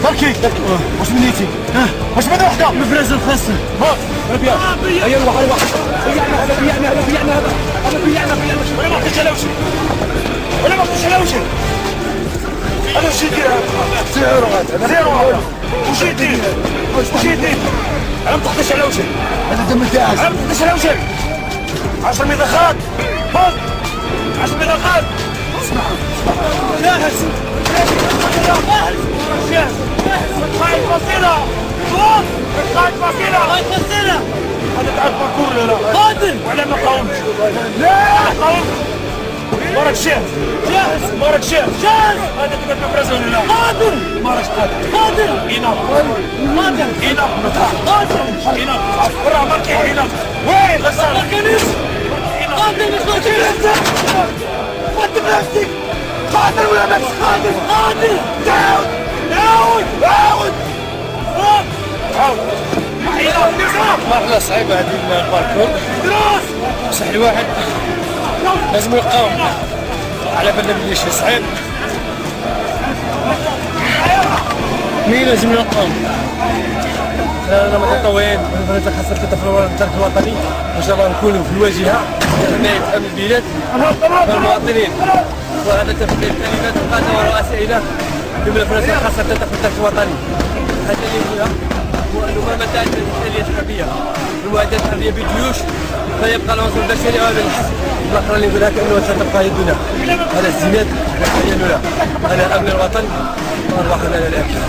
بركي واش منيتي؟ واش بدا وحده؟ مفرز الخاصة هيا الواحد بيعنا ولا ما عطيتش على وجهي انا وش يدير زيرو وش يدير انا ما تحطيش على وجهي انا دم تاعك انا ما تحطيش على وجهي 10 مضخات فوق 10 مضخات اسمع جاهز قائد فصيلة فوق قائد فصيلة هذا تعب باركور لا قادر وعلى ما قاومت لا قاومت مارك شاهد هذا تبقى مبرز ولا لا قادر مارك قادر إيناف برا ماركي إيناف وين غسان قادر مش ماركي قدم نفسك قادر ولا مش قادر عاود مرحلة صعيبة هذه الباركور بصح الواحد لازم يقاوم على بالنا بلي شي صعيب مي لازم يقاوم انا متطوعين ونتخصص في الترك الوطني ان شاء الله نكونوا في الواجهه حمايه امن البلاد والمواطنين وهذا تفعيل الكلمات القادمه ورؤسائنا في ملفات الخاصه بالترك الوطني الحاجه اللي فيها هو انه مهما انتهت الاليات الحربيه والمعدات الحربيه بالجيوش فيبقى العنصر البشري امن الاخرى اللي يقول لك انه ستبقى يدنا هذا السمات ديالنا هذا امن الوطن وارواحنا للاخر.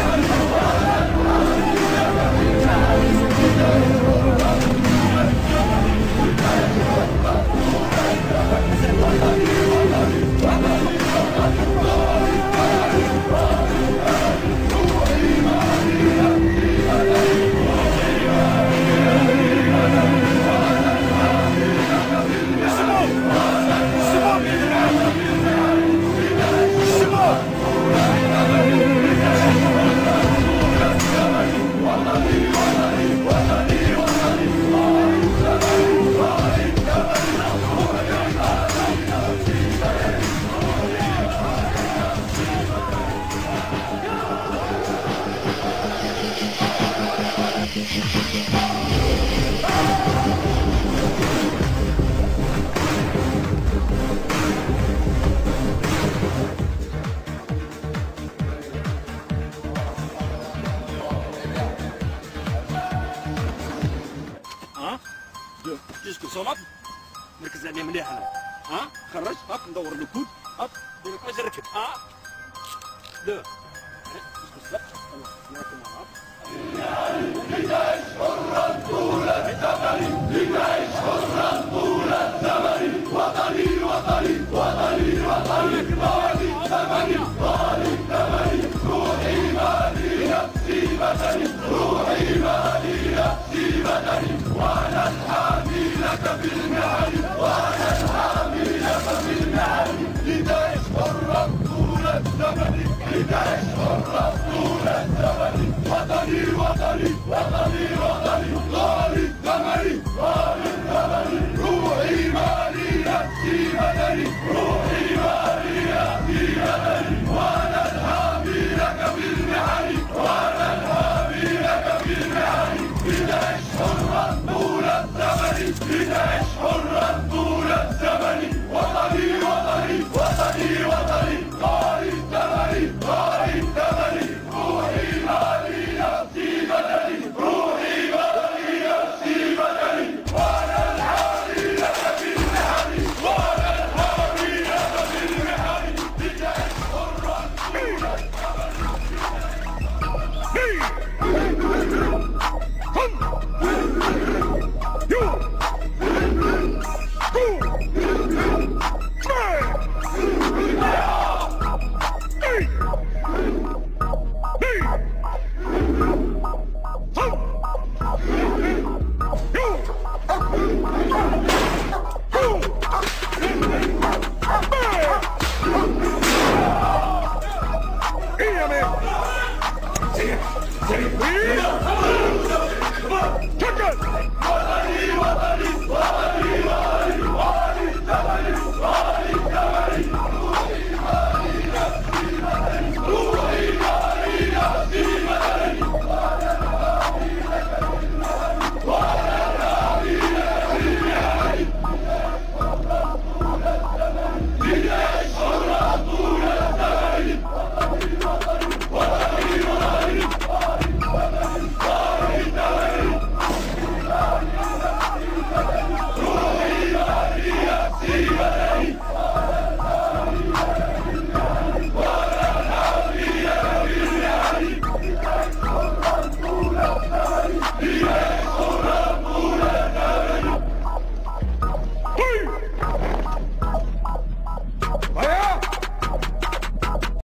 جيشكم صومت مركز عليه مليح انا خرج هاك ندور له كود هاك دير لك اجي ركب لا لتعيش حرا طول الزمن لتعيش حرا طول الزمن وطني وطني وطني وطني طال الزمن طال الزمن روحي مالية في بدني روحي مالية في بدني وانا الحامي لك بالمعن وانا الحامي لك بالمعن لتعيش حرا طول الزمن لتعيش حرا طول